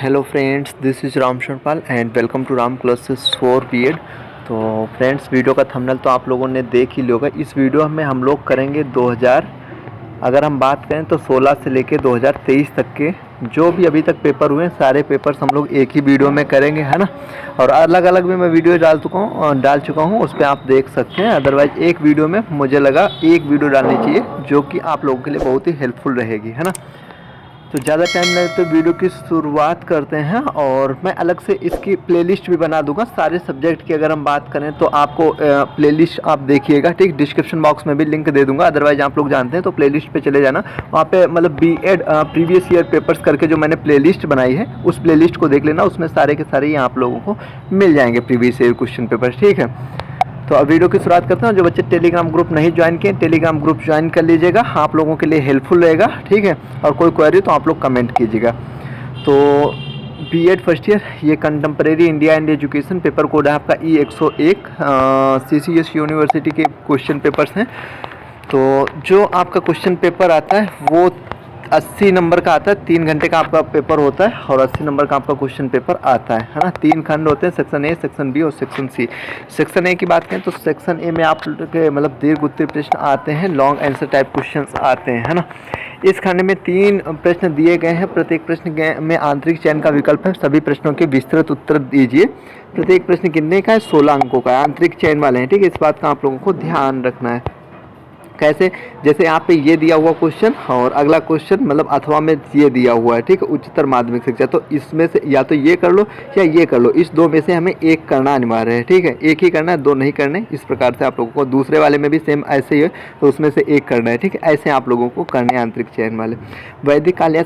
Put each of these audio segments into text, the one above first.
Hello friends, this is Ram Sharanpal and welcome to Ram classes for BEd. तो friends, video का thumbnail तो आप लोगों ने देख ही लिया होगा। इस वीडियो में हम लोग करेंगे 2000, अगर हम बात करें तो 16 से लेके 2023 तक के जो भी अभी तक पेपर हुए हैं, सारे पेपर्स हम लोग एक ही वीडियो में करेंगे, है ना। और अलग अलग भी मैं वीडियो डाल चुका हूँ, उस पर आप देख सकते हैं। अदरवाइज एक वीडियो में मुझे लगा एक वीडियो डालनी चाहिए जो कि आप लोगों के लिए बहुत ही हेल्पफुल रहेगी, है ना। तो ज़्यादा टाइम नहीं तो वीडियो की शुरुआत करते हैं। और मैं अलग से इसकी प्लेलिस्ट भी बना दूंगा सारे सब्जेक्ट की। अगर हम बात करें तो आपको प्लेलिस्ट आप देखिएगा, ठीक। डिस्क्रिप्शन बॉक्स में भी लिंक दे दूंगा, अदरवाइज आप लोग जानते हैं तो प्लेलिस्ट पे चले जाना। वहाँ पे मतलब बीएड प्रीवियस ईयर पेपर्स करके जो मैंने प्लेलिस्ट बनाई है, उस प्लेलिस्ट को देख लेना। उसमें सारे के सारे आप लोगों को मिल जाएंगे प्रीवियस ईयर क्वेश्चन पेपर, ठीक है। तो अब वीडियो की शुरुआत करते हैं। जो बच्चे टेलीग्राम ग्रुप नहीं ज्वाइन किए, टेलीग्राम ग्रुप ज्वाइन कर लीजिएगा, आप लोगों के लिए हेल्पफुल रहेगा, ठीक है। और कोई क्वेरी तो आप लोग कमेंट कीजिएगा। तो बीएड फर्स्ट ईयर, ये contemporary India and education paper code है आपका E101, CCS यूनिवर्सिटी के क्वेश्चन पेपर्स हैं। तो जो आपका क्वेश्चन पेपर आता है वो 80 नंबर का आता है। 3 घंटे का आपका पेपर होता है और 80 नंबर का आपका क्वेश्चन पेपर आता है ना। 3 खंड होते हैं, सेक्शन ए, सेक्शन बी और सेक्शन सी। सेक्शन ए की बात करें तो सेक्शन ए में आप के मतलब दीर्घ उत्तरीय प्रश्न आते हैं, लॉन्ग आंसर टाइप क्वेश्चंस आते हैं, है ना। इस खंड में 3 प्रश्न दिए गए हैं। प्रत्येक प्रश्न में आंतरिक चयन का विकल्प है। सभी प्रश्नों के विस्तृत उत्तर दीजिए। प्रत्येक प्रश्न कितने का है? 16 अंकों का है, आंतरिक चयन वाले हैं, ठीक है। इस बात का आप लोगों को ध्यान रखना है। कैसे? जैसे यहाँ पे ये दिया हुआ क्वेश्चन और अगला क्वेश्चन मतलब अथवा में ये दिया हुआ है, ठीक है, उच्चतर माध्यमिक शिक्षा। तो इसमें से या तो ये कर लो या ये कर लो, इस दो में से हमें एक करना अनिवार्य है, ठीक है। एक ही करना है, दो नहीं करने। इस प्रकार से आप लोगों को दूसरे वाले में भी सेम ऐसे ही है, तो उसमें से एक करना है, ठीक है। ऐसे आप लोगों को करने आंतरिक चयन वाले। वैदिक काल या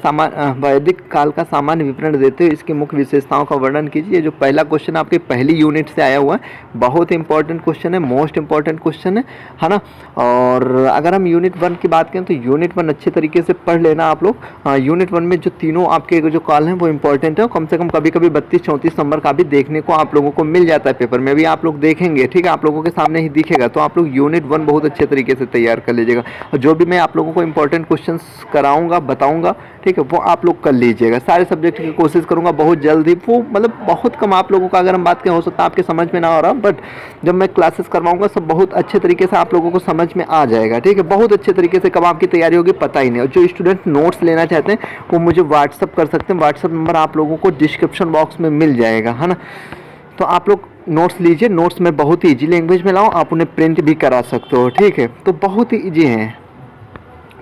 वैदिक काल का सामान्य विवरण देते हुए इसकी मुख्य विशेषताओं का वर्णन कीजिए। जो पहला क्वेश्चन आपकी पहली यूनिट से आया हुआ है, बहुत इंपॉर्टेंट क्वेश्चन है, मोस्ट इंपॉर्टेंट क्वेश्चन है ना। और अगर हम यूनिट 1 की बात करें तो यूनिट 1 अच्छे तरीके से पढ़ लेना आप लोग। यूनिट 1 में जो तीनों आपके जो कॉल हैं वो इंपॉर्टेंट है। कम से कम कभी कभी 32-34 नंबर का भी देखने को आप लोगों को मिल जाता है पेपर में भी, आप लोग देखेंगे, ठीक है। आप लोगों के सामने ही दिखेगा, तो आप लोग यूनिट 1 बहुत अच्छे तरीके से तैयार कर लीजिएगा। और जो भी मैं आप लोगों को इंपॉर्टेंट क्वेश्चन कराऊंगा, बताऊंगा, ठीक है, वो आप लोग कर लीजिएगा। सारे सब्जेक्ट की कोशिश करूंगा बहुत जल्द ही। वो मतलब बहुत कम आप लोगों का, अगर हम बात करें, हो सकता है आपके समझ में ना हो रहा, बट जब मैं क्लासेस करवाऊंगा सब बहुत अच्छे तरीके से आप लोगों को समझ में आ जाएगा, ठीक है। बहुत अच्छे तरीके से कब आपकी तैयारी होगी पता ही नहीं। और जो स्टूडेंट नोट्स लेना चाहते हैं वो मुझे व्हाट्सअप कर सकते हैं। व्हाट्सअप नंबर आप लोगों को डिस्क्रिप्शन बॉक्स में मिल जाएगा, है ना। तो आप लोग नोट्स लीजिए। नोट्स में बहुत ही ईजी लैंग्वेज में लाओ, आप उन्हें प्रिंट भी करा सकते हो, ठीक है। तो बहुत ही ईजी है।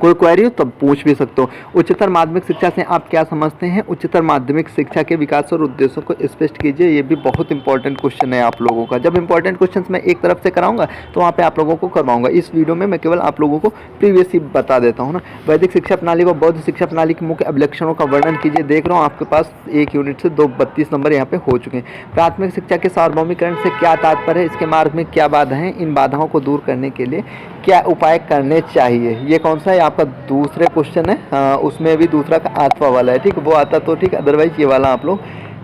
कोई क्वेरी हो तो पूछ भी सकते हो। उच्चतर माध्यमिक शिक्षा से आप क्या समझते हैं? उच्चतर माध्यमिक शिक्षा के विकास और उद्देश्यों को स्पष्ट कीजिए। ये भी बहुत इंपॉर्टेंट क्वेश्चन है आप लोगों का। जब इंपॉर्टेंट क्वेश्चंस मैं एक तरफ से कराऊंगा तो वहाँ पे आप लोगों को करवाऊंगा। इस वीडियो में मैं केवल आप लोगों को प्रीवियस ही बता देता हूँ ना। वैदिक शिक्षा प्रणाली व बौद्ध शिक्षा प्रणाली के मुख्य अभिलक्षणों का वर्णन कीजिए। देख रहा हूँ आपके पास एक यूनिट से 32 नंबर यहाँ पे हो चुके हैं। प्राथमिक शिक्षा के सार्वभौमिकरण से क्या तात्पर्य है? इसके मार्ग में क्या बाधा है? इन बाधाओं को दूर करने के लिए क्या उपाय करने चाहिए? ये कौन सा है? आपका दूसरे क्वेश्चन है। उसमें भी दूसरा का अथवा वाला है, ठीक। वो आता तो ठीक, अदरवाइज ये वाला आप लोग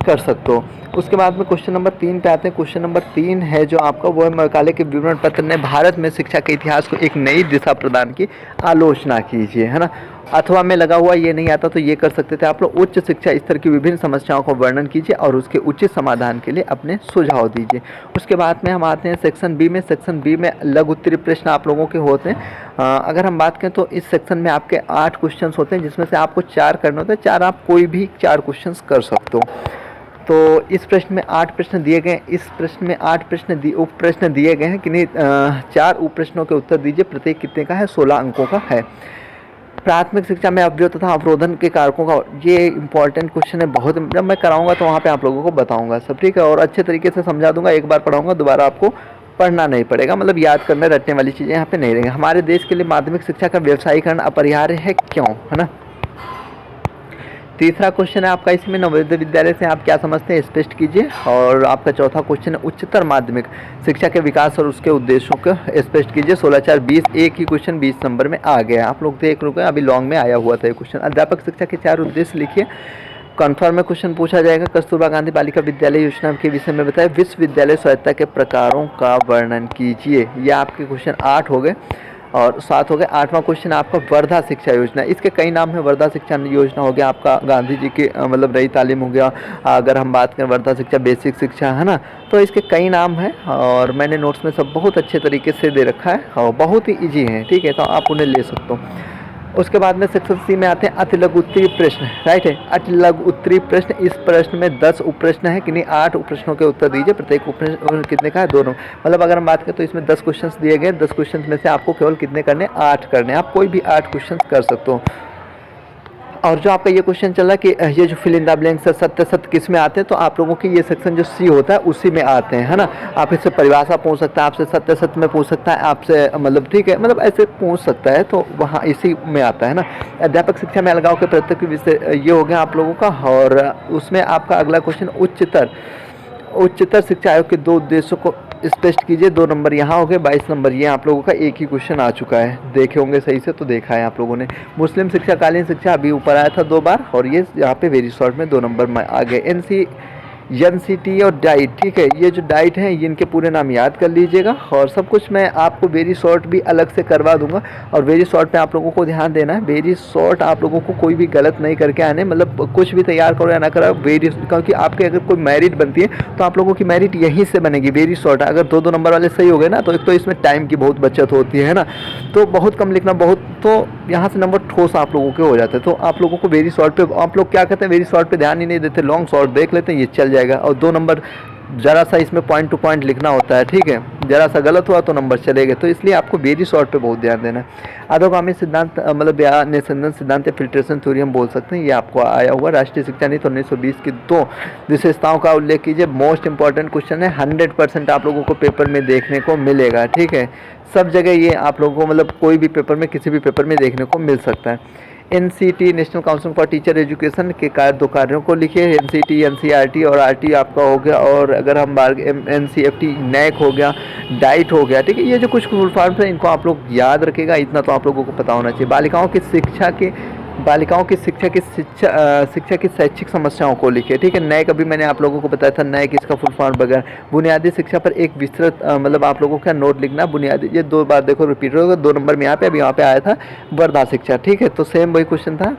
कर सकते हो। उसके बाद में क्वेश्चन नंबर 3 पे आते हैं। क्वेश्चन नंबर 3 है जो आपका, वो है मैकाले के विवरण पत्र ने भारत में शिक्षा के इतिहास को एक नई दिशा प्रदान की, आलोचना कीजिए, है ना। अथवा में लगा हुआ ये नहीं आता तो ये कर सकते थे आप लोग। उच्च शिक्षा स्तर की विभिन्न समस्याओं का वर्णन कीजिए और उसके उचित समाधान के लिए अपने सुझाव दीजिए। उसके बाद में हम आते हैं सेक्शन बी में। सेक्शन बी में लघु उत्तरीय प्रश्न आप लोगों के होते हैं। अगर हम बात करें तो इस सेक्शन में आपके 8 क्वेश्चन होते हैं, जिसमें से आपको 4 करने होते हैं। 4 आप कोई भी 4 क्वेश्चन कर सकते हो। तो इस प्रश्न में 8 प्रश्न दिए गए। इस प्रश्न में 8 उप प्रश्न दिए गए हैं कि नहीं। 4 उप प्रश्नों के उत्तर दीजिए। प्रत्येक कितने का है? 16 अंकों का है। प्राथमिक शिक्षा में अवरोध तथा अवरोधन के कारकों का, ये इंपॉर्टेंट क्वेश्चन है बहुत। जब मैं कराऊंगा तो वहाँ पे आप लोगों को बताऊंगा सब, ठीक है। और अच्छे तरीके से समझा दूंगा। एक बार पढ़ाऊंगा, दोबारा आपको पढ़ना नहीं पड़ेगा। मतलब याद करने रटने वाली चीज़ें यहाँ पे नहीं रहेंगी। हमारे देश के लिए माध्यमिक शिक्षा का व्यवसायीकरण अपरिहार्य है, क्यों, है ना। तीसरा क्वेश्चन है आपका इसमें, नवोदय विद्यालय से आप क्या समझते हैं? स्पष्ट कीजिए। और आपका चौथा क्वेश्चन है उच्चतर माध्यमिक शिक्षा के विकास और उसके उद्देश्यों को स्पष्ट कीजिए। 16/4/20 एक ही क्वेश्चन 20 नंबर में आ गया। आप लोग देख रहे हैं, अभी लॉन्ग में आया हुआ था ये क्वेश्चन। अध्यापक शिक्षा के 4 उद्देश्य लिखिए। कन्फर्म में क्वेश्चन पूछा जाएगा। कस्तूरबा गांधी बालिका विद्यालय योजना के विषय में बताएं। विश्वविद्यालय स्वायत्तता के प्रकारों का वर्णन कीजिए। ये आपके क्वेश्चन 8 हो गए। और 7 हो गया। 8वां क्वेश्चन आपका वर्धा शिक्षा योजना, इसके कई नाम है। वर्धा शिक्षा योजना हो गया आपका गांधी जी की मतलब नई तालीम हो गया। अगर हम बात करें वर्धा शिक्षा बेसिक शिक्षा है ना, तो इसके कई नाम हैं और मैंने नोट्स में सब बहुत अच्छे तरीके से दे रखा है और बहुत ही ईजी है, ठीक है, तो आप उन्हें ले सकते हो। उसके बाद में सेक्शन सी में आते हैं अति लघु उत्तरीय प्रश्न, राइट है। अति लघु उत्तरीय प्रश्न, इस प्रश्न में 10 उप प्रश्न है कि नहीं, 8 उप प्रश्नों के उत्तर दीजिए। प्रत्येक उप प्रश्न कितने का है, 2 नंबर। मतलब अगर हम बात करें तो इसमें 10 क्वेश्चन दिए गए, 10 क्वेश्चन में से आपको केवल कितने करने, 8 करने। आप कोई भी 8 क्वेश्चन कर सकते हो। और जो आपका ये क्वेश्चन चल रहा है कि ये जो फिल इन द ब्लैंक्स है सत्य सत्य किस में आते हैं, तो आप लोगों की ये सेक्शन जो सी होता है उसी में आते हैं, है ना। आप इससे परिभाषा पूछ सकता है, आपसे सत्य सत्य में पूछ सकता है, आपसे मतलब ठीक है, मतलब ऐसे पूछ सकता है, तो वहाँ इसी में आता है ना। अध्यापक शिक्षा में अलगाव के प्रत्येक विषय ये हो गया आप लोगों का। और उसमें आपका अगला क्वेश्चन उच्चतर शिक्षा आयोग के 2 उद्देश्यों को स्पष्ट कीजिए। 2 नंबर यहाँ हो गए, 22 नंबर ये आप लोगों का एक ही क्वेश्चन आ चुका है, देखे होंगे सही से, तो देखा है आप लोगों ने। मुस्लिम शिक्षा कालीन शिक्षा अभी ऊपर आया था 2 बार और ये यहाँ पे वेरी शॉर्ट में 2 नंबर में आ गए। एनसीटी और डाइट, ठीक है, ये जो डाइट है ये इनके पूरे नाम याद कर लीजिएगा और सब कुछ मैं आपको वेरी शॉर्ट भी अलग से करवा दूंगा। और वेरी शॉर्ट पे आप लोगों को ध्यान देना है, वेरी शॉर्ट आप लोगों को कोई भी गलत नहीं करके आने, मतलब कुछ भी तैयार करो या ना करो वेरी, क्योंकि आपके अगर कोई मेरिट बनती है तो आप लोगों की मेरिट यहीं से बनेगी। वेरी शॉर्ट अगर 2-2 नंबर वाले सही हो गए ना, तो एक तो इसमें टाइम की बहुत बचत होती है ना, तो बहुत कम लिखना, बहुत तो यहाँ से नंबर ठोस आप लोगों के हो जाते हैं। तो आप लोगों को वेरी शॉर्ट पे, आप लोग क्या कहते हैं वेरी शॉर्ट पे ध्यान ही नहीं देते, लॉन्ग शॉर्ट देख लेते हैं, ये चल जाएगा। और 2 नंबर ज़रा सा इसमें पॉइंट टू पॉइंट लिखना होता है, ठीक है, ज़रा सा गलत हुआ तो नंबर चलेगा, तो इसलिए आपको वेरी शॉर्ट पे बहुत ध्यान देना है। अधोगामी सिद्धांत मतलब या निस्संदन सिद्धांत या फिल्ट्रेशन थ्योरी हम बोल सकते हैं, ये आपको आया हुआ। राष्ट्रीय शिक्षा नीति 1920 की 2 विशेषताओं का उल्लेख कीजिए। मोस्ट इंपॉर्टेंट क्वेश्चन है, 100% आप लोगों को पेपर में देखने को मिलेगा, ठीक है, सब जगह ये आप लोगों को मतलब कोई भी पेपर में किसी भी पेपर में देखने को मिल सकता है। NCT national council for teacher education के 2 कार्यों को लिखिए। एनसीटी एनसीईआरटी और आरटी आपका हो गया, और अगर हम एनसीएफटी नैक हो गया, डाइट हो गया, ठीक है, ये जो कुछ फुल फॉर्म्स हैं इनको आप लोग याद रखेगा, इतना तो आप लोगों को पता होना चाहिए। बालिकाओं की शिक्षा की शैक्षिक समस्याओं को लिखे, ठीक है। नैक अभी मैंने आप लोगों को बताया था, नैक इसका फुल फॉर्म वगैरह। बुनियादी शिक्षा पर एक विस्तृत मतलब आप लोगों का नोट लिखना, बुनियादी, ये 2 बार देखो रिपीट होगा, 2 नंबर में यहाँ पे, अभी यहाँ पे आया था वर्धा शिक्षा, ठीक है, तो सेम वही क्वेश्चन था,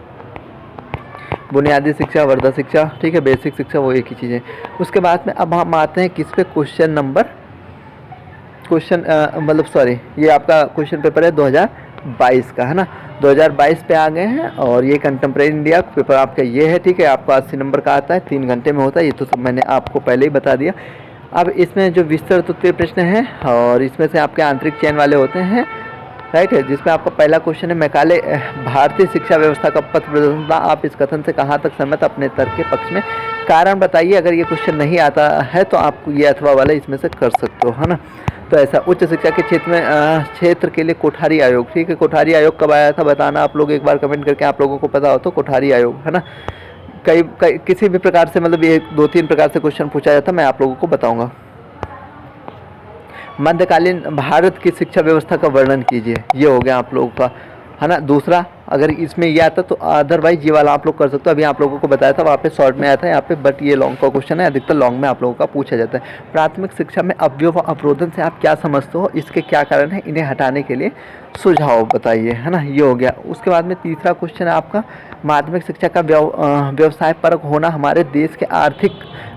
बुनियादी शिक्षा वर्धा शिक्षा, ठीक है, बेसिक शिक्षा वो एक ही चीज़ है। उसके बाद में अब हम आते हैं किस पे, ये आपका क्वेश्चन पेपर है 2022 का, है ना, 2022 पे आ गए हैं। और ये कंटेम्प्रेरी इंडिया पेपर आपका ये है, ठीक है, आपका 80 नंबर का आता है, 3 घंटे में होता है, ये तो सब मैंने आपको पहले ही बता दिया। अब इसमें जो विस्तृत उत्तरीय प्रश्न है और इसमें से आपके आंतरिक चयन वाले होते हैं, राइट है, जिसमें आपका पहला क्वेश्चन है, मैकाले भारतीय शिक्षा व्यवस्था का पथ प्रदर्शन था, आप इस कथन से कहाँ तक सहमत, अपने तर्क के पक्ष में कारण बताइए। अगर ये क्वेश्चन नहीं आता है तो आप ये अथवा वाला इसमें से कर सकते हो, है ना। तो ऐसा उच्च शिक्षा के क्षेत्र के लिए कोठारी आयोग, ठीक है, कोठारी आयोग कब आया था बताना आप लोग एक बार कमेंट करके, आप लोगों को पता हो तो कोठारी आयोग, है ना। कई किसी भी प्रकार से मतलब ये 2-3 प्रकार से क्वेश्चन पूछा जाता है, मैं आप लोगों को बताऊंगा। मध्यकालीन भारत की शिक्षा व्यवस्था का वर्णन कीजिए, ये हो गया आप लोगों का, है ना। दूसरा अगर इसमें ये आता तो अदरवाइज ये वाला आप लोग कर सकते हो, अभी आप लोगों को बताया था, वहाँ पे शॉर्ट में आया था, यहाँ पे बट ये लॉन्ग का क्वेश्चन है, अधिकतर लॉन्ग में आप लोगों का पूछा जाता है। प्राथमिक शिक्षा में अवयव अवरोधन से आप क्या समझते हो, इसके क्या कारण है, इन्हें हटाने के लिए सुझाव बताइए, है ना, ये हो गया। उसके बाद में तीसरा क्वेश्चन है आपका, माध्यमिक शिक्षा का व्यवसाय परक होना हमारे देश के आर्थिक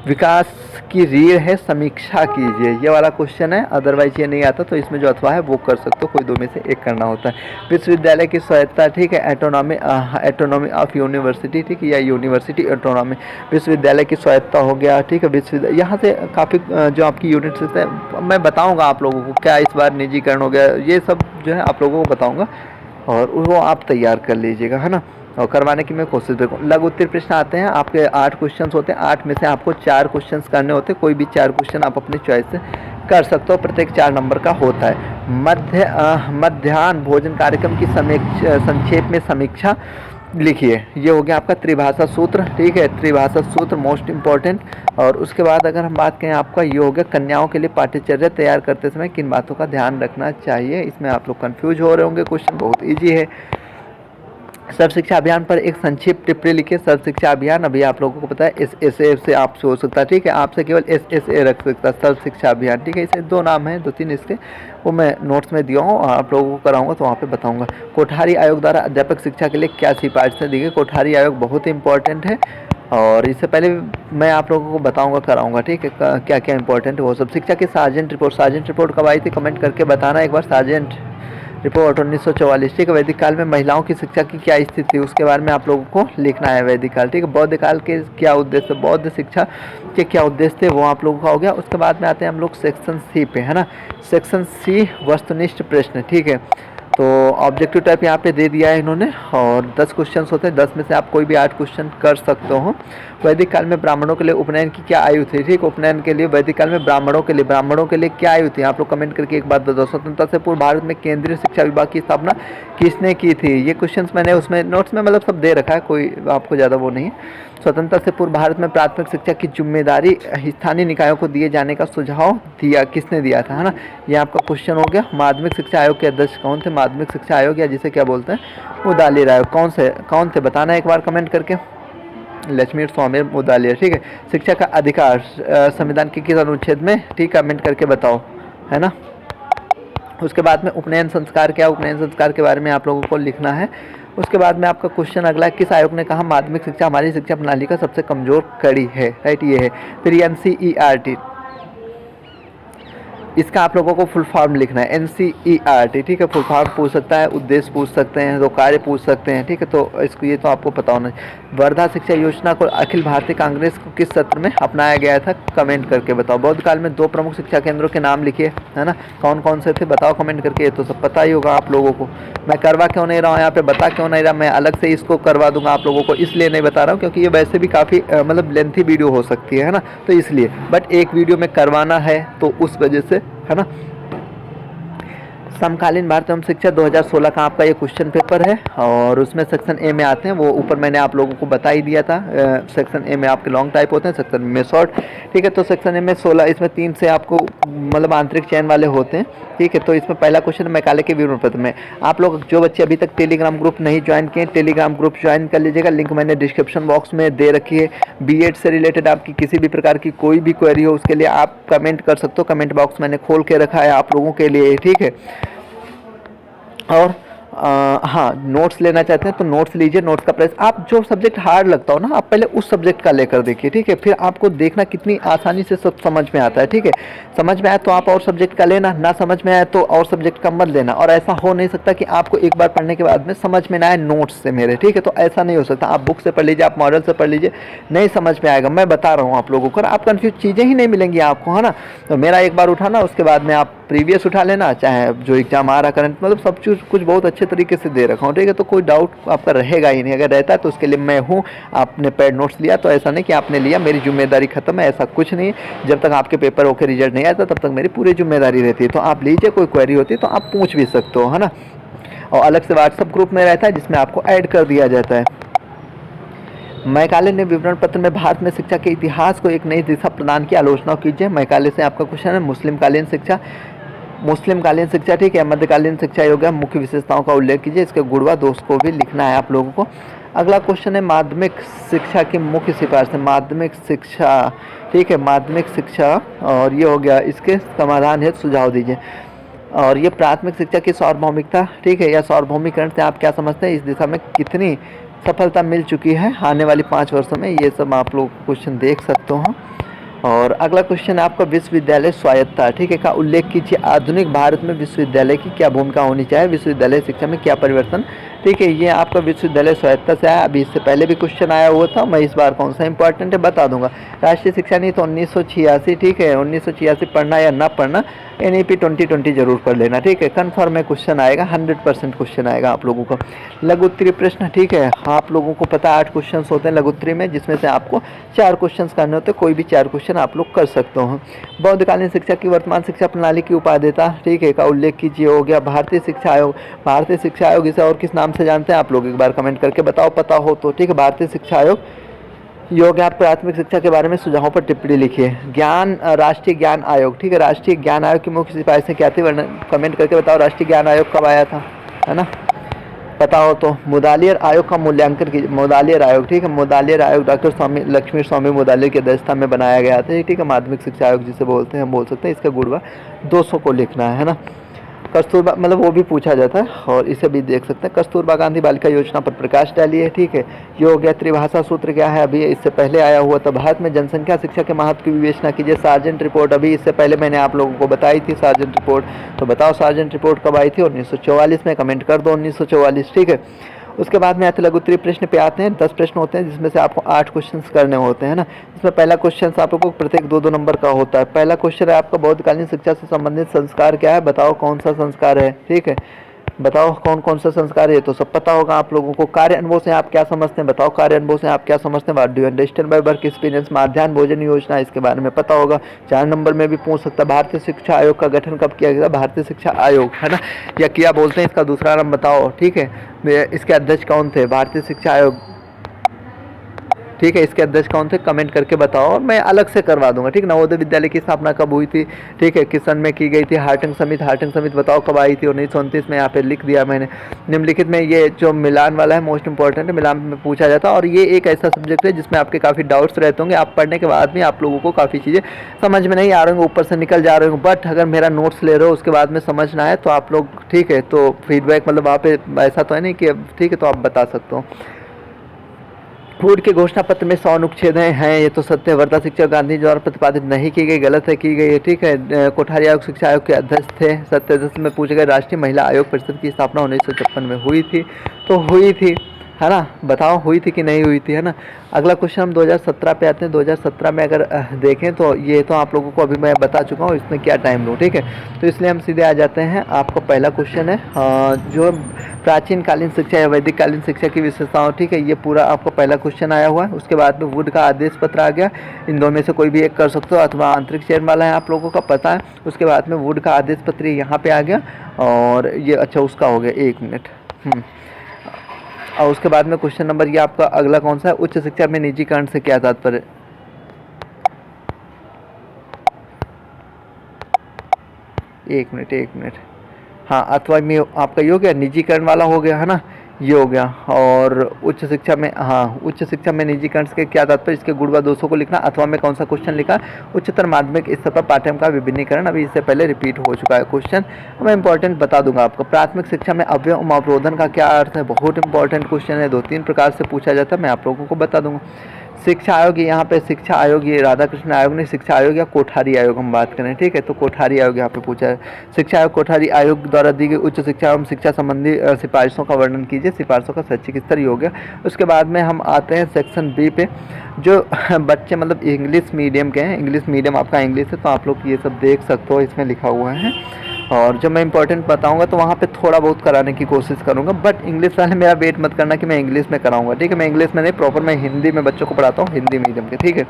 विकास की रीढ़ है, समीक्षा कीजिए, ये वाला क्वेश्चन है। अदरवाइज ये नहीं आता तो इसमें जो अथवा है वो कर सकते हो, कोई 2 में से एक करना होता है। विश्वविद्यालय की स्वायत्तता, ठीक है, एटोनॉमी ऑफ यूनिवर्सिटी, ठीक है, या यूनिवर्सिटी एटोनॉमी, विश्वविद्यालय की स्वायत्तता हो गया, ठीक है, विश्वविद्यालय, यहाँ से काफ़ी जो आपकी यूनिट्स है मैं बताऊँगा आप लोगों को, क्या इस बार निजीकरण हो गया, ये सब जो है आप लोगों को बताऊँगा और वो आप तैयार कर लीजिएगा, है ना, और करवाने की मैं कोशिश करूँ। लघु उत्तरीय प्रश्न आते हैं आपके 8 क्वेश्चंस होते हैं, 8 में से आपको 4 क्वेश्चंस करने होते हैं, कोई भी 4 क्वेश्चन आप अपनी चॉइस से कर सकते हो, प्रत्येक 4 नंबर का होता है। मध्याह्न भोजन कार्यक्रम की संक्षेप में समीक्षा लिखिए, ये हो गया आपका त्रिभाषा सूत्र, ठीक है, त्रिभाषा सूत्र मोस्ट इंपॉर्टेंट। और उसके बाद अगर हम बात करें आपका ये हो गया, कन्याओं के लिए पाठ्यचर्या तैयार करते समय किन बातों का ध्यान रखना चाहिए, इसमें आप लोग कन्फ्यूज हो रहे होंगे, क्वेश्चन बहुत ईजी है। सर्व शिक्षा अभियान पर एक संक्षिप्त टिप्पणी लिखिए। सर्व शिक्षा अभियान, अभी आप लोगों को पता है SSA से आपसे हो सकता है, ठीक है, आपसे केवल SSA रख सकता है, सर्व शिक्षा अभियान, ठीक है। इसे 2 नाम हैं, 2-3 इसके, वो मैं नोट्स में दिया हूँ, आप लोगों को कराऊंगा तो वहाँ पे बताऊंगा। कोठारी आयोग द्वारा अध्यापक शिक्षा के लिए क्या सिफारिशें दी गई? कोठारी आयोग बहुत ही इंपॉर्टेंट है और इससे पहले मैं आप लोगों को बताऊंगा, कराऊंगा, ठीक है, क्या क्या इंपॉर्टेंट है वो सब। शिक्षा की सार्जेंट रिपोर्ट कब आई थी? कमेंट करके बताना एक बार। सार्जेंट रिपोर्ट 1944, ठीक है। वैदिक काल में महिलाओं की शिक्षा की क्या स्थिति थी, उसके बारे में आप लोगों को लिखना है। वैदिक काल, ठीक है। बौद्ध काल के क्या उद्देश्य, बौद्ध शिक्षा के क्या उद्देश्य थे, वो आप लोगों का हो गया। उसके बाद में आते हैं हम लोग सेक्शन सी पे, है ना। सेक्शन सी वस्तुनिष्ठ प्रश्न, ठीक है। तो ऑब्जेक्टिव टाइप यहाँ पे दे दिया है इन्होंने और 10 क्वेश्चन होते हैं, 10 में से आप कोई भी 8 क्वेश्चन कर सकते हो। वैदिक काल में ब्राह्मणों के लिए उपनयन की क्या आयु थी, ठीक। उपनयन के लिए वैदिक काल में ब्राह्मणों के लिए क्या आयु थी, आप लोग कमेंट करके एक बात बताओ। स्वतंत्रता से पूर्व भारत में केंद्रीय शिक्षा विभाग की स्थापना किसने की थी? ये क्वेश्चंस मैंने उसमें नोट्स में मतलब सब दे रखा है, कोई आपको ज़्यादा वो नहीं है। स्वतंत्रता से पूर्व भारत में प्राथमिक शिक्षा की जिम्मेदारी स्थानीय निकायों को दिए जाने का सुझाव दिया किसने दिया था, है ना। ये आपका क्वेश्चन हो गया। माध्यमिक शिक्षा आयोग के अध्यक्ष कौन थे? माध्यमिक शिक्षा आयोग या जिसे क्या बोलते हैं मुदालिर आयोग, कौन थे बताना एक बार कमेंट करके। लक्ष्मी स्वामी मुदालिर, ठीक है। शिक्षा का अधिकार संविधान के किस अनुच्छेद में, ठीक, कमेंट करके बताओ, है ना। उसके बाद में उपनयन संस्कार क्या, उपनयन संस्कार के बारे में आप लोगों को लिखना है। उसके बाद में आपका क्वेश्चन अगला है, किस आयोग ने कहा माध्यमिक शिक्षा हमारी शिक्षा प्रणाली का सबसे कमजोर कड़ी है, राइट, ये है। फिर NCERT, इसका आप लोगों को फुल फॉर्म लिखना है, NCERT, ठीक है। फुल फॉर्म पूछ सकता है, उद्देश्य पूछ सकते हैं, तो कार्य पूछ सकते हैं, ठीक है। तो इसको ये तो आपको पता होना है। वर्धा शिक्षा योजना को अखिल भारतीय कांग्रेस को किस सत्र में अपनाया गया था, कमेंट करके बताओ। बौद्ध काल में 2 प्रमुख शिक्षा केंद्रों के नाम लिखिए, है ना। कौन कौन से थे बताओ कमेंट करके, ये तो सब पता ही होगा आप लोगों को। मैं करवा क्यों नहीं रहा हूँ यहाँ पे, बता क्यों नहीं रहा, मैं अलग से इसको करवा दूंगा आप लोगों को, इसलिए नहीं बता रहा हूँ क्योंकि ये वैसे भी काफ़ी मतलब लेंथी वीडियो हो सकती है ना, तो इसलिए। बट एक वीडियो में करवाना है तो उस वजह से, है ना। समकालीन भारत एवं शिक्षा 2016 का आपका ये क्वेश्चन पेपर है और उसमें सेक्शन ए में आते हैं, वो ऊपर मैंने आप लोगों को बता ही दिया था। सेक्शन ए में आपके लॉन्ग टाइप होते हैं, सेक्शन में शॉर्ट, ठीक है। तो सेक्शन ए में 16, इसमें 3 से आपको मतलब आंतरिक चयन वाले होते हैं, ठीक है। तो इसमें पहला क्वेश्चन मैकाले के विवरण पत्र में, आप लोग जो बच्चे अभी तक टेलीग्राम ग्रुप नहीं ज्वाइन किए, टेलीग्राम ग्रुप ज्वाइन कर लीजिएगा, लिंक मैंने डिस्क्रिप्शन बॉक्स में दे रखी है। बीएड से रिलेटेड आपकी किसी भी प्रकार की कोई भी क्वेरी हो उसके लिए आप कमेंट कर सकते हो, कमेंट बॉक्स मैंने खोल के रखा है आप लोगों के लिए, ठीक है। और हाँ, नोट्स लेना चाहते हैं तो नोट्स लीजिए। नोट्स का प्राइस, आप जो सब्जेक्ट हार्ड लगता हो ना, आप पहले उस सब्जेक्ट का लेकर देखिए, ठीक है। फिर आपको देखना कितनी आसानी से सब समझ में आता है, ठीक है। समझ में आए तो आप और सब्जेक्ट का लेना, ना समझ में आए तो और सब्जेक्ट का मत लेना। और ऐसा हो नहीं सकता कि आपको एक बार पढ़ने के बाद में समझ में ना आए नोट्स से मेरे, ठीक है। तो ऐसा नहीं हो सकता, आप बुक से पढ़ लीजिए, आप मॉडल से पढ़ लीजिए, नहीं समझ में आएगा, मैं बता रहा हूँ आप लोगों को, आप कन्फ्यूज चीज़ें ही नहीं मिलेंगी आपको, है ना। तो मेरा एक बार उठाना, उसके बाद में आप प्रीवियस उठा लेना, चाहे जो एग्जाम आ रहा करंट, मतलब सब चीज़ कुछ बहुत अच्छे तरीके से दे रखा हूँ, ठीक है। तो कोई डाउट आपका रहेगा ही नहीं, अगर रहता है तो उसके लिए मैं हूँ। आपने पेड नोट्स लिया तो ऐसा नहीं कि आपने लिया मेरी जिम्मेदारी खत्म है, ऐसा कुछ नहीं है। जब तक आपके पेपर ओके रिजल्ट नहीं आता तब तक मेरी पूरी जिम्मेदारी रहती है। तो आप लीजिए, कोई क्वेरी होती है तो आप पूछ भी सकते हो, है ना। और अलग से व्हाट्सएप ग्रुप में रहता है जिसमें आपको ऐड कर दिया जाता है। मैकाले ने विवरण पत्र में भारत में शिक्षा के इतिहास को एक नई दिशा प्रदान की, आलोचना कीजिए। मैकाले से आपका क्वेश्चन है मुस्लिम कालीन शिक्षा, ठीक है। मध्यकालीन शिक्षा योग्य मुख्य विशेषताओं का उल्लेख कीजिए, इसके गुण व दोष को भी लिखना है आप लोगों को। अगला क्वेश्चन है माध्यमिक शिक्षा की मुख्य सिफारिश, माध्यमिक शिक्षा, ठीक है, माध्यमिक शिक्षा, और ये हो गया, इसके समाधान है सुझाव दीजिए। और ये प्राथमिक शिक्षा की सार्वभौमिकता, ठीक है, या सार्वभौमिकरण से आप क्या समझते हैं, इस दिशा में कितनी सफलता मिल चुकी है आने वाली 5 वर्षों में, ये सब आप लोग क्वेश्चन देख सकते हो। और अगला क्वेश्चन है आपका विश्वविद्यालय स्वायत्तता, ठीक है, का उल्लेख कीजिए। आधुनिक भारत में विश्वविद्यालय की क्या भूमिका होनी चाहिए, विश्वविद्यालय शिक्षा में क्या परिवर्तन, ठीक है। ये आपका विश्वविद्यालय स्वायत्तता से आया, अभी इससे पहले भी क्वेश्चन आया हुआ था, मैं इस बार कौन सा इंपॉर्टेंट है बता दूंगा। राष्ट्रीय शिक्षा नीति 1986, ठीक है, 1986 पढ़ना या ना पढ़ना, NEP 2020 जरूर पढ़ लेना, ठीक है। कन्फर्म है क्वेश्चन आएगा, 100% क्वेश्चन आएगा आप लोगों को। लघु उत्तरीय प्रश्न, ठीक है, आप लोगों को पता है 8 क्वेश्चन होते हैं लघु उत्तरीय में, जिसमें से आपको 4 क्वेश्चन करने होते हैं, कोई भी 4 क्वेश्चन आप लोग कर सकते हो। बौद्धकालीन शिक्षा की वर्तमान शिक्षा प्रणाली की उपादेयता, ठीक है, का उल्लेख कीजिए, हो गया। भारतीय शिक्षा आयोग, भारतीय शिक्षा आयोग इसे और किस नाम से जानते हैं आप लोग एक बार कमेंट करके बताओ, पता हो तो, ठीक है। भारतीय शिक्षा आयोग योग, आप प्राथमिक शिक्षा के बारे में सुझावों पर टिप्पणी लिखिए। ज्ञान, राष्ट्रीय ज्ञान आयोग, ठीक है, राष्ट्रीय ज्ञान आयोग की मुख्य सिफारिशें क्या थी, कमेंट करके बताओ। राष्ट्रीय ज्ञान आयोग कब आया था, है ना। पता हो तो। मुदालियर आयोग का मूल्यांकन कीजिए। मुदालियर आयोग, ठीक है, मुदालियर आयोग डॉक्टर स्वामी लक्ष्मी स्वामी मुदालियर की अध्यक्षता में बनाया गया था, ठीक है। माध्यमिक शिक्षा आयोग जिसे बोलते हैं, हम बोल सकते हैं। इसका गुणवा 200 को लिखना है ना। कस्तूरबा, मतलब वो भी पूछा जाता है और इसे भी देख सकते हैं। कस्तूरबा गांधी बालिका योजना पर प्रकाश डालिए, ठीक है। ये हो गया। त्रिभाषा सूत्र क्या है, अभी इससे पहले आया हुआ था। भारत में जनसंख्या शिक्षा के महत्व की विवेचना कीजिए। सार्जेंट रिपोर्ट, अभी इससे पहले मैंने आप लोगों को बताई थी सार्जेंट रिपोर्ट। तो बताओ सार्जेंट रिपोर्ट कब आई थी? 1944 में। कमेंट कर दो 1944, ठीक है। उसके बाद में लघु उत्तरीय प्रश्न पे आते हैं। 10 प्रश्न होते हैं जिसमें से आपको 8 क्वेश्चन करने होते हैं ना। इसमें पहला क्वेश्चन आप लोगों को प्रत्येक 2-2 नंबर का होता है। पहला क्वेश्चन है आपका बौद्धकालीन शिक्षा से संबंधित संस्कार क्या है, बताओ कौन सा संस्कार है, ठीक है। बताओ कौन कौन सा संस्कार है, तो सब पता होगा आप लोगों को। कार्य अनुभव से आप क्या समझते हैं, बताओ कार्य अनुभव से आप क्या समझते हैं। What do you understand by work experience. माध्याह्न भोजन योजना, इसके बारे में पता होगा। 4 नंबर में भी पूछ सकता है। भारतीय शिक्षा आयोग का गठन कब किया गया? भारतीय शिक्षा आयोग, है ना, या किया बोलते हैं, इसका दूसरा नाम बताओ, ठीक है। इसके अध्यक्ष कौन थे? भारतीय शिक्षा आयोग, ठीक है। इसके अध्यक्ष कौन थे? कमेंट करके बताओ और मैं अलग से करवा दूंगा, ठीक। नवोदय विद्यालय की स्थापना कब हुई थी, ठीक है, किस सन में की गई थी। हार्टिंग समिति, हार्टिंग समिति बताओ कब आई थी? 1929 में। यहाँ पे लिख दिया मैंने। निम्नलिखित में ये जो मिलान वाला है मोस्ट इंपॉर्टेंट है, मिलान में पूछा जाता है और ये एक ऐसा सब्जेक्ट है जिसमें आपके काफ़ी डाउट्स रहते होंगे। आप पढ़ने के बाद भी आप लोगों को काफ़ी चीज़ें समझ में नहीं आ रही होंगी, ऊपर से निकल जा रहे होंगे। बट अगर मेरा नोट्स ले रहे हो उसके बाद में समझना है तो आप लोग, ठीक है, तो फीडबैक मतलब वहाँ पे ऐसा तो है नहीं कि, ठीक है, तो आप बता सकते हो। फूड के घोषणा पत्र में 100 अनुच्छेद हैं, ये तो सत्य है। वर्धा शिक्षा गांधी द्वारा प्रतिपादित नहीं की गई, गलत है, की गई है, ठीक है। कोठारी आयोग शिक्षा आयोग के अध्यक्ष थे, सत्य। 10 में पूछे गए राष्ट्रीय महिला आयोग परिषद की स्थापना 1956 में हुई थी, तो हुई थी, है ना। बताओ हुई थी कि नहीं हुई थी, है ना। अगला क्वेश्चन हम 2017 पे आते हैं। 2017 में अगर देखें तो ये तो आप लोगों को अभी मैं बता चुका हूँ इसमें क्या टाइम लूँ, ठीक है। तो इसलिए हम सीधे आ जाते हैं। आपका पहला क्वेश्चन है जो प्राचीन कालीन शिक्षा या वैदिक कालीन शिक्षा की विशेषताओं, ठीक है। ये पूरा आपका पहला क्वेश्चन आया हुआ है। उसके बाद में वुड का आदेश पत्र आ गया। इन दो में से कोई भी एक कर सकते हो, अथवा आंतरिक चयन वाला है, आप लोगों का पता है। उसके बाद में वुड का आदेश पत्र यहाँ पे आ गया और ये, अच्छा, उसका हो गया। 1 मिनट। और उसके बाद में क्वेश्चन नंबर ये आपका अगला कौन सा है? उच्च शिक्षा में निजीकरण से क्या तात्पर्य? एक मिनट। हाँ, अथवा में आपका ये हो गया, निजीकरण वाला हो गया, है ना, ये हो गया। और उच्च शिक्षा में, हाँ, उच्च शिक्षा में निजीकरण से क्या तात्पर्य? इसके गुणवा 200 को लिखना। अथवा में कौन सा क्वेश्चन लिखा? उच्चतर माध्यमिक स्तर पर पाठ्यक्रम का विभिन्नीकरण, अभी इससे पहले रिपीट हो चुका है क्वेश्चन। मैं इंपॉर्टेंट बता दूंगा आपको। प्राथमिक शिक्षा में अवयव अवरोधन का क्या अर्थ है? बहुत इंपॉर्टेंट क्वेश्चन है, 2-3 प्रकार से पूछा जाता है, मैं आप लोगों को बता दूंगा। शिक्षा आयोग, यहाँ पे शिक्षा आयोग, ये राधाकृष्ण आयोग नहीं, शिक्षा आयोग या कोठारी आयोग हम बात करें, ठीक है। तो कोठारी आयोग यहाँ पे पूछा है। शिक्षा आयोग कोठारी आयोग द्वारा दी गई उच्च शिक्षा एवं शिक्षा संबंधी सिफारिशों का वर्णन कीजिए। सिफारिशों का शैक्षिक स्तर हो गया। उसके बाद में हम आते हैं सेक्शन बी पे, जो बच्चे मतलब इंग्लिश मीडियम के हैं। इंग्लिश मीडियम आपका इंग्लिश है तो आप लोग ये सब देख सकते हो, इसमें लिखा हुआ है। और जब मैं इंपॉर्टेंट बताऊंगा तो वहाँ पे थोड़ा बहुत कराने की कोशिश करूँगा, बट इंग्लिश वाले मेरा वेट मत करना कि मैं इंग्लिश में कराऊंगा, ठीक है। मैं इंग्लिश में नहीं, प्रॉपर मैं हिंदी में बच्चों को पढ़ाता हूँ, हिंदी मीडियम के, ठीक है।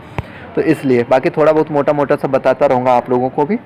तो इसलिए बाकी थोड़ा बहुत मोटा मोटा सा बताता रहूँगा आप लोगों को भी।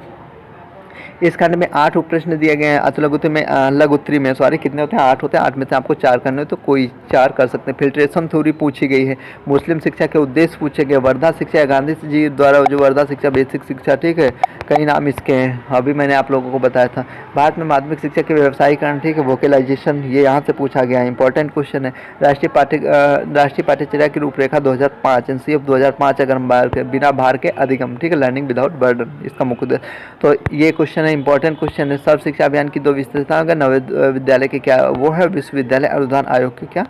इस खंड में 8 उप प्रश्न दिए गए हैं। लघु उत्तरी में सॉरी कितने होते हैं? 8 होते हैं। 8 में से आपको 4 करने हो तो कोई 4 कर सकते हैं। फिल्ट्रेशन थ्योरी पूछी गई है। मुस्लिम शिक्षा के उद्देश्य पूछे गए। वर्धा शिक्षा या गांधी जी द्वारा जो वर्धा शिक्षा बेसिक शिक्षा, ठीक है, कई नाम इसके हैं, अभी मैंने आप लोगों को बताया था। भारत में माध्यमिक शिक्षा के व्यवसायीकरण, ठीक है, वोकेलाइजेशन, ये यहाँ से पूछा गया है, इंपॉर्टेंट क्वेश्चन है। राष्ट्रीय पाठ्यचर्या की रूपरेखा 2005, NCF 2005 अगर हम बिना भार के अधिगम, ठीक है, लर्निंग विदाउट बर्डन, इसका मुख्य उद्देश्य। तो ये क्वेश्चन है, इंपॉर्टेंट क्वेश्चन है। सर्व शिक्षा अभियान की 2 विशेषताएं, अगर नवोदय विद्यालय के क्या वो है, विश्वविद्यालय अनुदान आयोग के क्या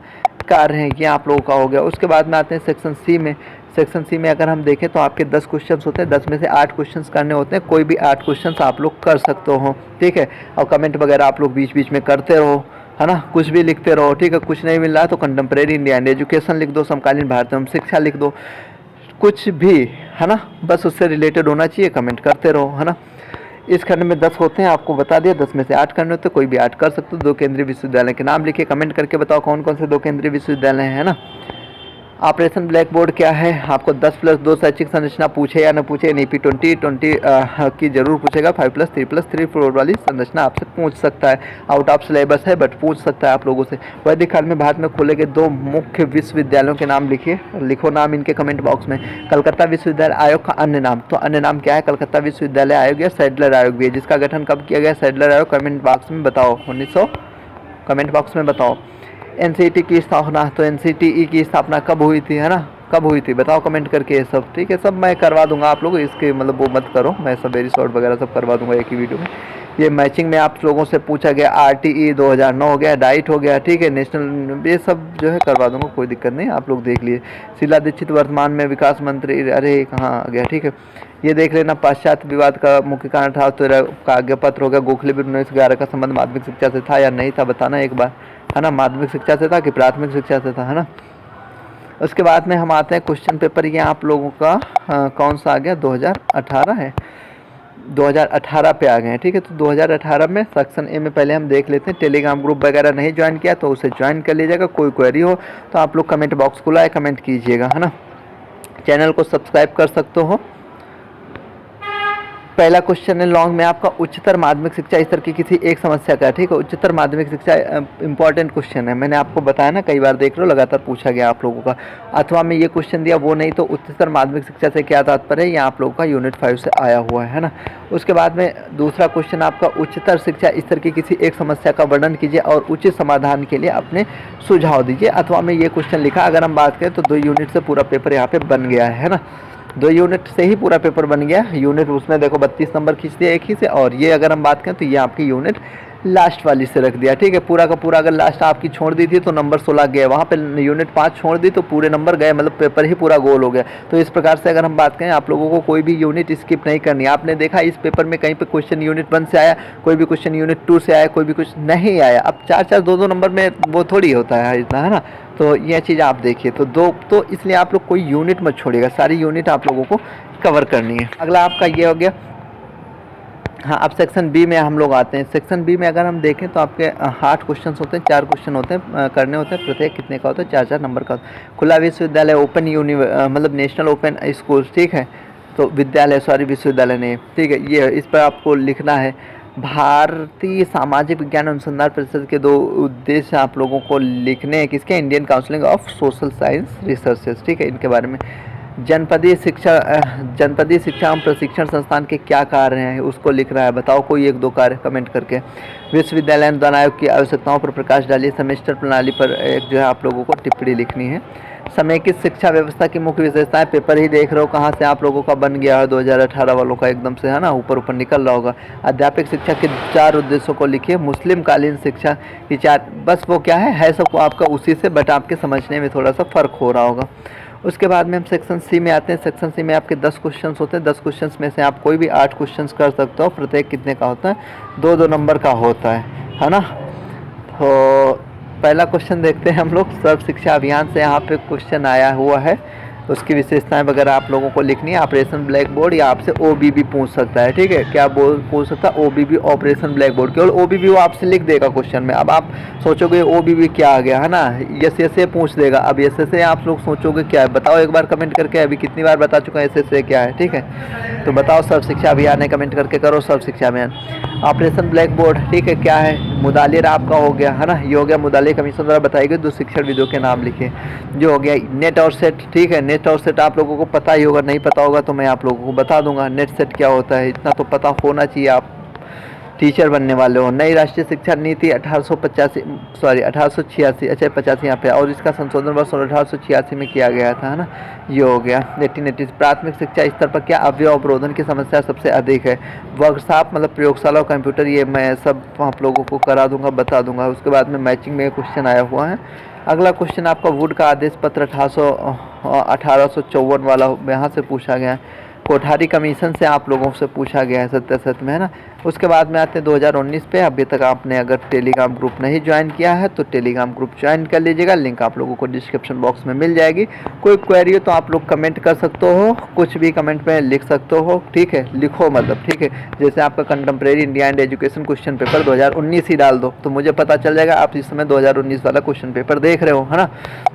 कार्य हैं, ये आप लोगों का हो गया। उसके बाद में आते हैं सेक्शन सी में। सेक्शन सी में अगर हम देखें तो आपके 10 क्वेश्चंस होते हैं। 10 में से 8 क्वेश्चंस करने होते हैं। कोई भी 8 क्वेश्चंस आप लोग कर सकते हो, ठीक है। और कमेंट वगैरह आप लोग बीच बीच में करते रहो, है ना, कुछ भी लिखते रहो, ठीक है। कुछ नहीं मिल रहा है तो कंटेम्प्रेरी इंडिया एंड एजुकेशन लिख दो, समकालीन भारत एवं शिक्षा लिख दो, कुछ भी, है ना, बस उससे रिलेटेड होना चाहिए, कमेंट करते रहो, है ना। इस खंड में 10 होते हैं, आपको बता दिया। 10 में से 8 करने होते हैं, कोई भी 8 कर सकते हो। 2 केंद्रीय विश्वविद्यालय के नाम लिखिए, कमेंट करके बताओ कौन कौन से 2 केंद्रीय विश्वविद्यालय हैं, है ना। ऑपरेशन ब्लैक बोर्ड क्या है? आपको 10+2 शैक्षिक संरचना पूछे या न पूछे, NEP 2020 की जरूर पूछेगा। 5+3+3 फ्लोर वाली संरचना आपसे पूछ सकता है। आउट ऑफ सिलेबस है बट पूछ सकता है आप लोगों से। वैदिक काल में भारत में खोले गए 2 मुख्य विश्वविद्यालयों के नाम लिखिए, लिखो नाम इनके कमेंट बॉक्स में। कलकत्ता विश्वविद्यालय आयोग का अन्य नाम, तो अन्य नाम क्या है? कलकत्ता विश्वविद्यालय आयोग या सैडलर आयोग भी है, जिसका गठन कब किया गया? सैडलर आयोग, कमेंट बॉक्स में बताओ। 1900 कमेंट बॉक्स में बताओ। एनसीईटी की स्थापना, तो एनसीईटी की स्थापना कब हुई थी, है ना, कब हुई थी बताओ कमेंट करके ये सब, ठीक है। सब मैं करवा दूंगा आप लोग, इसके मतलब वो मत करो, मैं सब वेरी शॉर्ट वगैरह सब करवा दूंगा एक ही वीडियो में। ये मैचिंग में आप लोगों से पूछा गया, आरटीई 2009 हो गया, डाइट हो गया, ठीक है, नेशनल, ये सब जो है करवा दूंगा, कोई दिक्कत नहीं, आप लोग देख लिए। शीला दीक्षित वर्तमान में विकास मंत्री, अरे कहाँ आ गया, ठीक है, ये देख लेना। पाश्चात्य विवाद का मुख्य कारण 1813 का आज्ञापत्र हो गया। गोखले बिल 1911 का संबंध माध्यमिक शिक्षा से था या नहीं था, बताना एक बार, है ना, माध्यमिक शिक्षा से था कि प्राथमिक शिक्षा से था, है ना। उसके बाद में हम आते हैं क्वेश्चन पेपर, ये आप लोगों का कौन सा आ गया, 2018 है, 2018 पे आ गए हैं, ठीक है। तो 2018 में सेक्शन ए में पहले हम देख लेते हैं। टेलीग्राम ग्रुप वगैरह नहीं ज्वाइन किया तो उसे ज्वाइन कर लीजिएगा। कोई क्वेरी हो तो आप लोग कमेंट बॉक्स खुला है, कमेंट कीजिएगा, है ना। चैनल को सब्सक्राइब कर सकते हो। पहला क्वेश्चन है लॉन्ग में आपका, उच्चतर माध्यमिक शिक्षा स्तर की किसी एक समस्या का, ठीक है। उच्चतर माध्यमिक शिक्षा इंपॉर्टेंट क्वेश्चन है, मैंने आपको बताया ना, कई बार देख लो, लगातार पूछा गया आप लोगों का। अथवा में ये क्वेश्चन दिया वो नहीं, तो उच्चतर माध्यमिक शिक्षा से क्या तात्पर्य है, ये आप लोगों का यूनिट 5 से आया हुआ है ना। उसके बाद में दूसरा क्वेश्चन आपका, उच्चतर शिक्षा स्तर की किसी एक समस्या का वर्णन कीजिए और उचित समाधान के लिए अपने सुझाव दीजिए। अथवा में ये क्वेश्चन लिखा, अगर हम बात करें तो 2 यूनिट से पूरा पेपर यहाँ पे बन गया है ना, 2 यूनिट से ही पूरा पेपर बन गया। यूनिट उसमें देखो 32 नंबर खींच दिया एक ही से, और ये अगर हम बात करें तो ये आपकी यूनिट लास्ट वाली से रख दिया, ठीक है। पूरा का पूरा अगर लास्ट आपकी छोड़ दी थी तो नंबर 16 गए, वहाँ पे यूनिट 5 छोड़ दी तो पूरे नंबर गए, मतलब पेपर ही पूरा गोल हो गया। तो इस प्रकार से अगर हम बात करें, आप लोगों को कोई भी यूनिट स्किप नहीं करनी। आपने देखा इस पेपर में कहीं पे क्वेश्चन यूनिट 1 से आया, कोई भी क्वेश्चन यूनिट 2 से आया, कोई भी कुछ नहीं आया। अब 4-4 2-2 नंबर में वो थोड़ी होता है इतना, है ना। तो ये चीज़ आप देखिए, तो इसलिए आप लोग कोई यूनिट मत छोड़िएगा, सारी यूनिट आप लोगों को कवर करनी है। अगला आपका ये हो गया, हाँ। अब सेक्शन बी में हम लोग आते हैं। सेक्शन बी में अगर हम देखें तो आपके 8 क्वेश्चन होते हैं, 4 क्वेश्चन होते हैं, करने होते हैं। प्रत्येक कितने का होता है, 4-4 नंबर का। खुला विश्वविद्यालय, ओपन मतलब नेशनल ओपन स्कूल, ठीक है। तो विद्यालय, सॉरी विश्वविद्यालय नहीं, ठीक है। ये इस पर आपको लिखना है। भारतीय सामाजिक विज्ञान अनुसंधान परिषद के 2 उद्देश्य आप लोगों को लिखने हैं, किसके, Indian council of social science researches, ठीक है, इनके बारे में। जनपदीय शिक्षा एवं प्रशिक्षण संस्थान के क्या कार्य हैं, उसको लिख रहा है, बताओ कोई 1-2 कार्य कमेंट करके। विश्वविद्यालय अनुदान आयोग की आवश्यकताओं पर प्रकाश डालिए। सेमेस्टर प्रणाली पर एक जो है आप लोगों को टिप्पणी लिखनी है। समेकित शिक्षा व्यवस्था की मुख्य विशेषताएं, पेपर ही देख रहे हो कहाँ से आप लोगों का बन गया है, 2018 वालों का एकदम से, है ना, ऊपर निकल रहा होगा। अध्यापक शिक्षा के 4 उद्देश्यों को लिखिए। मुस्लिम कालीन शिक्षा की 4, बस वो क्या है सब आपका उसी से, बट आपके समझने में थोड़ा सा फर्क हो रहा होगा। उसके बाद में हम सेक्शन सी में आते हैं। सेक्शन सी में आपके 10 क्वेश्चंस होते हैं। 10 क्वेश्चंस में से आप कोई भी 8 क्वेश्चंस कर सकते हो। प्रत्येक कितने का होता है, 2-2 नंबर का होता है ना। तो पहला क्वेश्चन देखते हैं हम लोग। सर्व शिक्षा अभियान से यहाँ पे क्वेश्चन आया हुआ है, उसकी विशेषताएं वगैरह आप लोगों को लिखनी है। ऑपरेशन ब्लैक बोर्ड, या आपसे ओबीबी पूछ सकता है, ठीक है। क्या पूछ सकता है, ओबीबी, ऑपरेशन ब्लैक बोर्ड, केवल ओबीबी वो आपसे लिख देगा क्वेश्चन में। अब आप सोचोगे ओबीबी क्या आ गया, है ना, एस एस ए पूछ देगा। अब एस एस ए आप लोग सोचोगे क्या है, बताओ एक बार कमेंट करके। अभी कितनी बार बता चुका है एस एस ए क्या है, ठीक है। तो बताओ सर्व शिक्षा अभियान है, कमेंट करके करो सर्व शिक्षा अभियान। ऑपरेशन ब्लैक बोर्ड, ठीक है, क्या है, मुदालिर आपका हो गया, है ना, ये हो गया मुदालिर कमीशन द्वारा बताई गई 2 शिक्षण विधियों के नाम लिखे, जो हो गया। नेट और सेट, ठीक है, नेट और सेट आप लोगों को पता ही होगा, नहीं पता होगा तो मैं आप लोगों को बता दूंगा नेट सेट क्या होता है, इतना तो पता होना चाहिए, आप टीचर बनने वाले हो। नई राष्ट्रीय शिक्षा नीति 1886, अच्छा 85 यहाँ पे, और इसका संशोधन वर्ष 1886 में किया गया था, है ना, ये हो गया। 1880 प्राथमिक शिक्षा स्तर पर क्या अवयव अवरोधन की समस्या सबसे अधिक है। वर्कशॉप मतलब प्रयोगशाला और कंप्यूटर, ये मैं सब आप लोगों को करा दूंगा, बता दूंगा। उसके बाद में मैचिंग में क्वेश्चन आया हुआ है। अगला क्वेश्चन आपका वुड का आदेश पत्र 1854 वाला यहाँ से पूछा गया है। कोठारी कमीशन से आप लोगों से पूछा गया है 77 में, है ना। उसके बाद में आते हैं 2019 पे। अभी तक आपने अगर टेलीग्राम ग्रुप नहीं ज्वाइन किया है तो टेलीग्राम ग्रुप ज्वाइन कर लीजिएगा, लिंक आप लोगों को डिस्क्रिप्शन बॉक्स में मिल जाएगी। कोई क्वेरी हो तो आप लोग कमेंट कर सकते हो, कुछ भी कमेंट में लिख सकते हो, ठीक है, लिखो मतलब, ठीक है। जैसे आपका contemporary India and education question paper 2019 ही डाल दो तो मुझे पता चल जाएगा आप इस समय 2019 वाला क्वेश्चन पेपर देख रहे हो, है ना।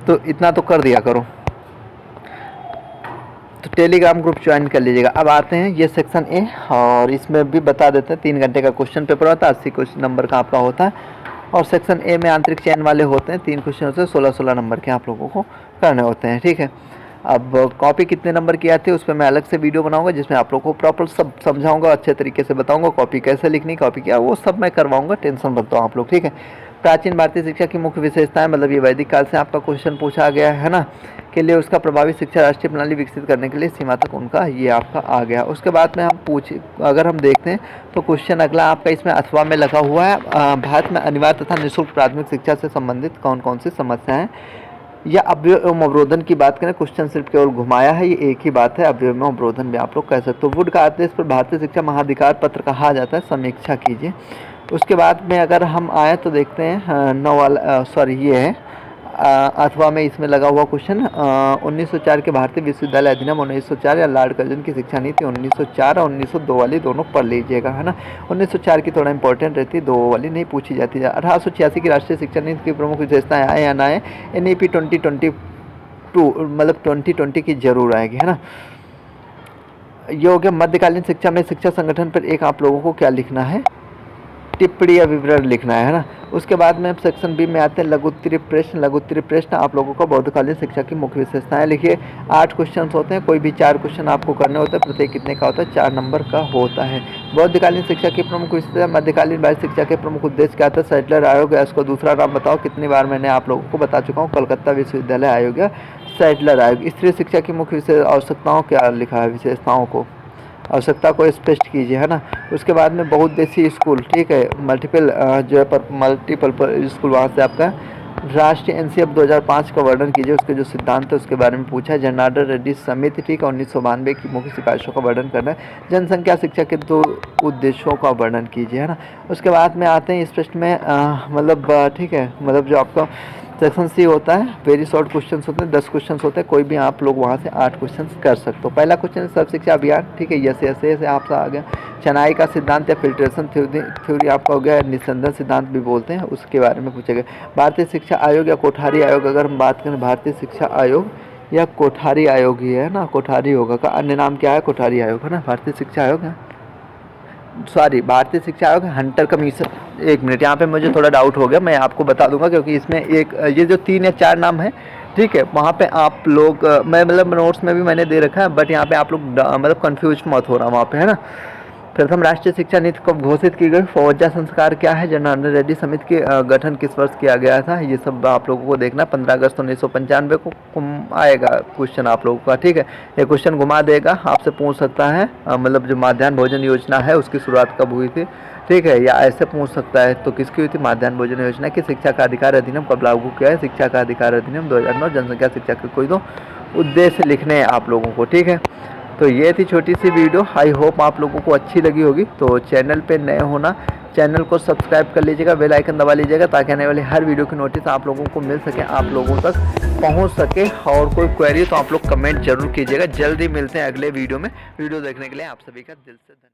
तो इतना तो कर दिया करो। तो टेलीग्राम ग्रुप ज्वाइन कर लीजिएगा। अब आते हैं ये सेक्शन ए, और इसमें भी बता देते हैं 3 घंटे का क्वेश्चन पेपर होता है, 80 क्वेश्चन नंबर का आपका होता है। और सेक्शन ए में आंतरिक चयन वाले होते हैं, 3 क्वेश्चन होते हैं, 16-16 नंबर के आप लोगों को करने होते हैं, ठीक है। अब कॉपी कितने नंबर की आती है उस पर मैं अलग से वीडियो बनाऊंगा, जिसमें आप लोगों को प्रॉपर सब समझाऊंगा, अच्छे तरीके से बताऊंगा। कॉपी कैसे लिखनी, कॉपी क्या, वो सब मैं करवाऊंगा, टेंशन मत लो आप लोग, ठीक है। प्राचीन भारतीय शिक्षा की मुख्य विशेषताएं, मतलब ये वैदिक काल से आपका क्वेश्चन पूछा गया है ना, के लिए उसका प्रभावी शिक्षा राष्ट्रीय प्रणाली विकसित करने के लिए सीमा तक उनका ये आपका आ गया। उसके बाद में हम अगर हम देखते हैं तो क्वेश्चन अगला आपका इसमें अथवा में लगा हुआ है, भारत में अनिवार्य तथा निःशुल्क प्राथमिक शिक्षा से संबंधित कौन कौन सी समस्याएं या अवयव एवं अवरोधन की बात करें, क्वेश्चन सिर्फ केवल घुमाया है, ये एक ही बात है, अवयव एवं अवरोधन भी आप लोग कह सकते हो। वुड का आदेश पर भारतीय शिक्षा महाधिकार पत्र कहा जाता है, समीक्षा कीजिए। उसके बाद में अगर हम आए तो देखते हैं ये है अथवा में इसमें लगा हुआ क्वेश्चन 1904 के भारतीय विश्वविद्यालय अधिनियम 1904 या लॉर्ड कर्जन की शिक्षा नीति 1904 और 1902 वाली दोनों पढ़ लीजिएगा, है ना। 1904 की थोड़ा इंपॉर्टेंट रहती है, 2 वाली नहीं पूछी जाती है। 1886 की राष्ट्रीय शिक्षा नीति की प्रमुख विशेषताएं आए या ना आए, NEP 2022 मतलब 2020 की जरूर आएगी, है ना। ये हो गया मध्यकालीन शिक्षा में शिक्षा संगठन पर एक आप लोगों को क्या लिखना है, टिप्पणी या विवरण लिखना है ना। उसके बाद में सेक्शन बी में आते हैं लघुत्तरीय प्रश्न। लघुत्तरीय प्रश्न आप लोगों को बौद्धकालीन शिक्षा की मुख्य विशेषताएं लिखिए। 8 क्वेश्चन होते हैं, कोई भी 4 क्वेश्चन आपको करने होते हैं, प्रत्येक कितने का होता है, 4 नंबर का होता है। बौद्धकालीन शिक्षा की प्रमुख विशेषता, मध्यकालीन भारतीय शिक्षा के प्रमुख उद्देश्य क्या था, सेटलर आयोग है, इसको दूसरा नाम बताओ। कितनी बार मैंने आप लोगों को बता चुका हूँ, कलकत्ता विश्वविद्यालय आयोग या सेटलर आयोग। स्त्री शिक्षा की मुख्य विशेष आवश्यकताओं क्या लिखा है, विशेषताओं को, आवश्यकता को स्पष्ट कीजिए, है ना। उसके बाद में बहुउद्देशीय स्कूल, ठीक है, मल्टीपल स्कूल, वहाँ से आपका राष्ट्रीय NCF 2005 का वर्णन कीजिए, उसके जो सिद्धांत है उसके बारे में पूछा है। जनार्दन रेड्डी समिति, ठीक है, 1992 की मुख्य सिफारिशों का वर्णन करना है। जनसंख्या शिक्षा के 2 उद्देश्यों का वर्णन कीजिए, है ना। उसके बाद में आते हैं इस प्रश्न में मतलब ठीक है, मतलब जो आपका सेक्शन सी होता है, वेरी शॉर्ट क्वेश्चन होते हैं, 10 क्वेश्चन होते हैं, कोई भी आप लोग वहाँ से 8 क्वेश्चन कर सकते हो। पहला क्वेश्चन सर्व शिक्षा अभियान, ठीक है, ऐसे आपका आ गया। चनाई का सिद्धांत या फिल्ट्रेशन थ्योरी आपका हो गया, निस्संदन सिद्धांत भी बोलते हैं, उसके बारे में पूछा गया। भारतीय शिक्षा आयोग या कोठारी आयोग, अगर हम बात करें भारतीय शिक्षा आयोग या कोठारी आयोग ही है ना, कोठारी होगा का अन्य नाम क्या है, कोठारी आयोग, है ना। भारतीय शिक्षा आयोग है, सॉरी भारतीय शिक्षा आयोग हंटर कमीशन। एक मिनट, यहाँ पे मुझे थोड़ा डाउट हो गया, मैं आपको बता दूंगा, क्योंकि इसमें एक ये जो 3 या 4 नाम है, ठीक है, वहाँ पे आप लोग मैं मतलब नोट्स में भी मैंने दे रखा है, बट यहाँ पे आप लोग मतलब कंफ्यूज मत हो रहा वहाँ पे, है ना। प्रथम राष्ट्रीय शिक्षा नीति कब घोषित की गई, फौजा संस्कार क्या है, जनार्दन रेड्डी समिति के गठन किस वर्ष किया गया था, ये सब आप लोगों को देखना। 15 अगस्त 1995 को आएगा क्वेश्चन आप लोगों का, ठीक है। ये क्वेश्चन घुमा देगा, आपसे पूछ सकता है मतलब जो मध्याह्न भोजन योजना है उसकी शुरुआत कब हुई थी, ठीक है, या ऐसे पूछ सकता है तो किसकी हुई थी, मध्याह्न भोजन योजना की। शिक्षा का अधिकार अधिनियम कब लागू किया है, शिक्षा का अधिकार अधिनियम 2009। जनसंख्या शिक्षा के कोई 2 उद्देश्य लिखने हैं आप लोगों को, ठीक है। तो ये थी छोटी सी वीडियो, आई होप आप लोगों को अच्छी लगी होगी। तो चैनल पे नए होना, चैनल को सब्सक्राइब कर लीजिएगा, बेल आइकन दबा लीजिएगा, ताकि आने वाली हर वीडियो की नोटिस आप लोगों को मिल सके, आप लोगों तक पहुंच सके। और कोई क्वेरी तो आप लोग कमेंट जरूर कीजिएगा। जल्दी मिलते हैं अगले वीडियो में। वीडियो देखने के लिए आप सभी का दिल से धन्यवाद।